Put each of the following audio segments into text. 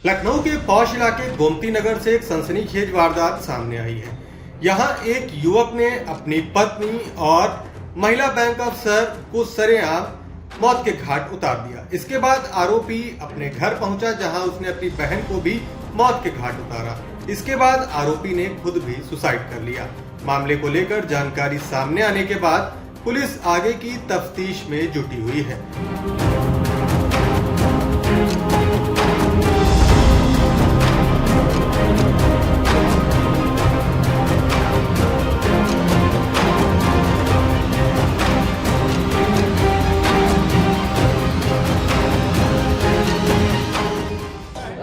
लखनऊ के पौष इलाके गोमती नगर से एक सनसनीखेज वारदात सामने आई है। यहां एक युवक ने अपनी पत्नी और महिला बैंक अफसर को सरेआम मौत के घाट उतार दिया। इसके बाद आरोपी अपने घर पहुंचा, जहां उसने अपनी बहन को भी मौत के घाट उतारा। इसके बाद आरोपी ने खुद भी सुसाइड कर लिया। मामले को लेकर जानकारी सामने आने के बाद पुलिस आगे की तफ्तीश में जुटी हुई है।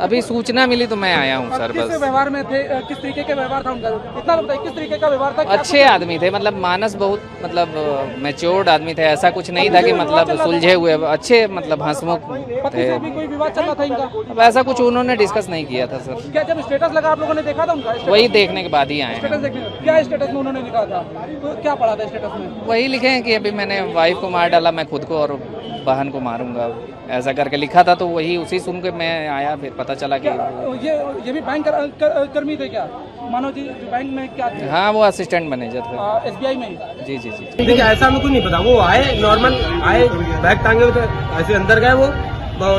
अभी सूचना मिली तो मैं आया हूँ सर। किस बस व्यवहार में थे, किस तरीके के व्यवहार था उनका, इतना बताइए किस तरीके का व्यवहार था? अच्छे आदमी थे, मतलब मानस बहुत मैच्योर्ड आदमी थे। ऐसा कुछ नहीं था कि मतलब सुलझे हुए, अच्छे मतलब हंसमुख पति थे। से भी कोई विवाद चल रहा था इनका? अब ऐसा कुछ उन्होंने डिस्कस नहीं किया था सर। क्या जब स्टेटस लगा आप लोगों ने देखा था उनका? वही देखने के बाद ही आए स्टेटस हैं। देखने क्या स्टेटस में उन्होंने लिखा था, तो क्या पढ़ा था स्टेटस में? वही लिखे हैं कि अभी मैंने वाइफ को मार डाला, मैं खुद को और बहन को मारूंगा, ऐसा करके लिखा था। तो वही उसी सुन के मैं आया, फिर पता चला कि ये भी बैंक कर्मी थे क्या? मानो जी बैंक में क्या थे? हाँ, वो असिस्टेंट मैनेजर थे SBI में। जी जी जी। देखिए ऐसा हमें कुछ नहीं पता, वो आए नॉर्मल आए, बैग टांगे हुए थे, ऐसे अंदर गए। वो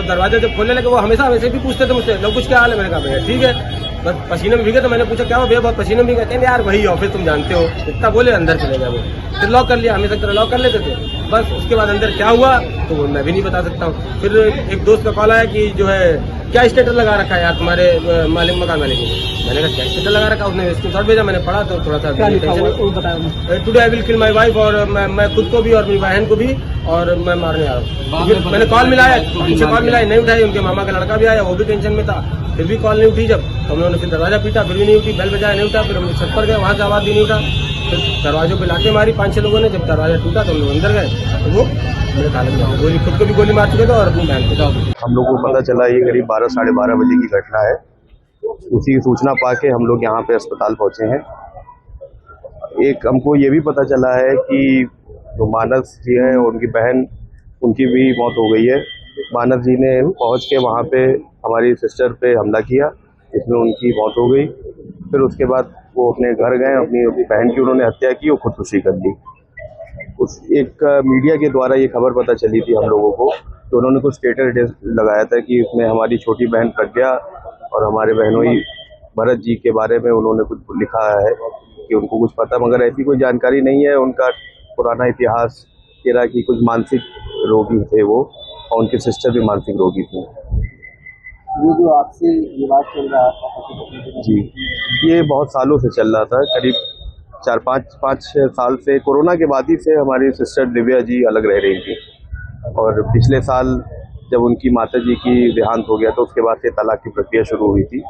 दरवाजा जब खोलने लगे वो हमेशा वैसे भी पूछते थे मुझसे, लोग कुछ क्या हाल है? मैंने कहा भैया ठीक है, बस पसीने में भीगे। तो मैंने पूछा क्या हो भैया, बहुत पसीने में भीगे? कहते यार वही ऑफिस तुम जानते हो, इतना बोले अंदर चले गए। वो फिर लॉक कर लिया, हमेशा तरह लॉक कर लेते थे बस। उसके बाद अंदर क्या हुआ तो वो मैं भी नहीं बता सकता हूँ। फिर एक दोस्त का कॉल आया कि जो है क्या स्टेटस लगा रखा है यार तुम्हारे मालिक मकान मालिक ने। मैंने कहा क्या स्टेटस लगा रखा? उसने स्क्रीनशॉट भेजा, मैंने पढ़ा तो थोड़ा सा today I will kill my wife, और मैं खुद को भी और मेरी बहन को भी, और मैं मारने आ रहा हूँ। मैंने कॉल मिलाया, उनसे कॉल मिलाई, नहीं उठाई। उनके मामा का लड़का भी आया, वो भी टेंशन में था, फिर भी कॉल नहीं उठी। जब हम लोगों ने फिर दरवाजा पीटा, फिर भी नहीं उठी, बेल बजाया, नहीं उठा। फिर हम छत पर गए, वहाँ से आवाज भी नहीं उठा। फिर दरवाजों पे लाके मारी 5-6 लोगों ने। जब दरवाजा टूटा तो हम लोग अंदर गए, तो वो मेरे ताले में गोली, खुद को भी गोली मार चुके थे और अपनी बहन को। हम लोग को पता चला ये करीब 12-12:30 बजे की घटना है। उसी की सूचना पाके हम लोग यहाँ पे अस्पताल पहुंचे हैं। एक हमको ये भी पता चला है कि जो मानस जी है और उनकी बहन, उनकी भी मौत हो गई है। मानस जी ने पहुंच के वहाँ पे हमारी सिस्टर पे हमला किया, जिसमें उनकी मौत हो गई। फिर उसके बाद वो अपने घर गए, अपनी बहन की उन्होंने हत्या की, वो खुदकुशी कर ली। उस एक मीडिया के द्वारा ये खबर पता चली थी हम लोगों को, तो उन्होंने कुछ स्टेटस लगाया था कि उसमें हमारी छोटी बहन प्रज्ञा और हमारे बहनोई भरत जी के बारे में उन्होंने कुछ लिखा है कि उनको कुछ पता, मगर ऐसी कोई जानकारी नहीं है। उनका पुराना इतिहास कह रहा कि कुछ मानसिक रोगी थे वो, और उनके सिस्टर भी मानसिक रोगी थी। वो जो आपसे विवाद चल रहा था जी, ये बहुत सालों से चल रहा था, करीब 4-5 साल से। कोरोना के बाद ही से हमारी सिस्टर दिव्या जी अलग रह रही थी, और पिछले साल जब उनकी माता जी की देहांत हो गया तो उसके बाद से तलाक की प्रक्रिया शुरू हुई थी।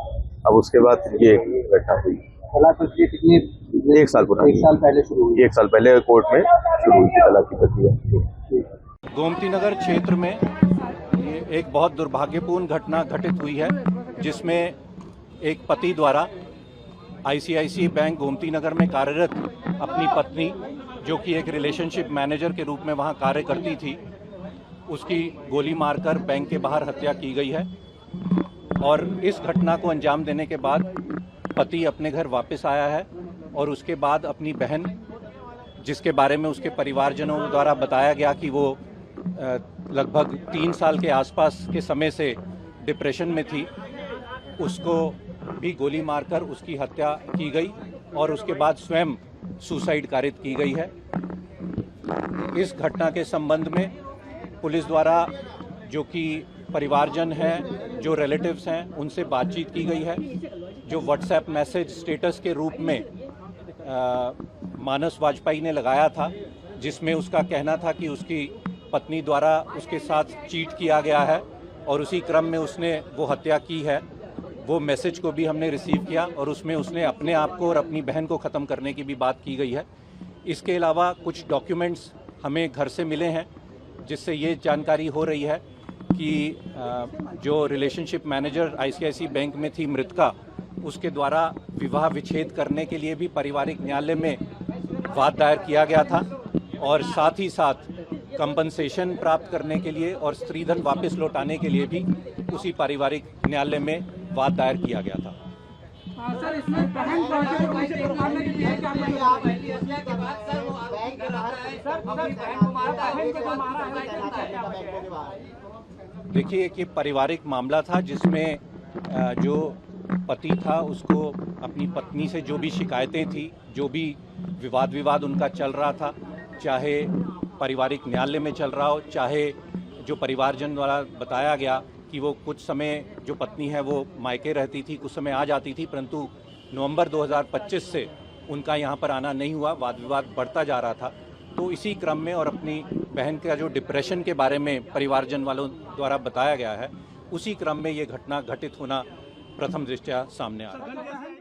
अब उसके बाद ये घटना हुई। तलाक प्रक्रिया कितने? 1 साल पुरानी। 1 साल पहले शुरू हुई। 1 साल पहले कोर्ट में शुरू हुई थी तलाक की प्रक्रिया। गोमती नगर क्षेत्र में ये एक बहुत दुर्भाग्यपूर्ण घटना घटित हुई है, जिसमें एक पति द्वारा ICICI बैंक गोमती नगर में कार्यरत अपनी पत्नी, जो कि एक रिलेशनशिप मैनेजर के रूप में वहां कार्य करती थी, उसकी गोली मारकर बैंक के बाहर हत्या की गई है। और इस घटना को अंजाम देने के बाद पति अपने घर वापस आया है, और उसके बाद अपनी बहन, जिसके बारे में उसके परिवारजनों द्वारा बताया गया कि वो लगभग 3 साल के आसपास के समय से डिप्रेशन में थी, उसको भी गोली मारकर उसकी हत्या की गई, और उसके बाद स्वयं सुसाइड कारित की गई है। इस घटना के संबंध में पुलिस द्वारा जो कि परिवारजन हैं, जो रिलेटिव्स हैं, उनसे बातचीत की गई है। जो व्हाट्सएप मैसेज स्टेटस के रूप में मानस वाजपेयी ने लगाया था, जिसमें उसका कहना था कि उसकी पत्नी द्वारा उसके साथ चीट किया गया है और उसी क्रम में उसने वो हत्या की है, वो मैसेज को भी हमने रिसीव किया, और उसमें उसने अपने आप को और अपनी बहन को ख़त्म करने की भी बात की गई है। इसके अलावा कुछ डॉक्यूमेंट्स हमें घर से मिले हैं, जिससे ये जानकारी हो रही है कि जो रिलेशनशिप मैनेजर ICICI बैंक में थी मृतका, उसके द्वारा विवाह विच्छेद करने के लिए भी पारिवारिक न्यायालय में वाद दायर किया गया था, और साथ ही साथ कंपनसेशन प्राप्त करने के लिए और स्त्रीधन वापस लौटाने के लिए भी उसी पारिवारिक न्यायालय में वाद दायर किया गया था। सर इसमें बहन प्रोजेक्ट कैसे मारने के लिए क्या देखिए कि पारिवारिक मामला था जिसमें जो पति था उसको अपनी पत्नी से जो भी शिकायतें थी, जो भी विवाद उनका चल रहा था, चाहे पारिवारिक न्यायालय में चल रहा हो, चाहे जो परिवारजन द्वारा बताया गया कि वो कुछ समय जो पत्नी है वो मायके रहती थी, कुछ समय आ जाती थी, परंतु नवंबर 2025 से उनका यहाँ पर आना नहीं हुआ, वाद विवाद बढ़ता जा रहा था। तो इसी क्रम में और अपनी बहन का जो डिप्रेशन के बारे में परिवारजन वालों द्वारा बताया गया है, उसी क्रम में ये घटना घटित होना प्रथम दृष्टया सामने आ रहा है।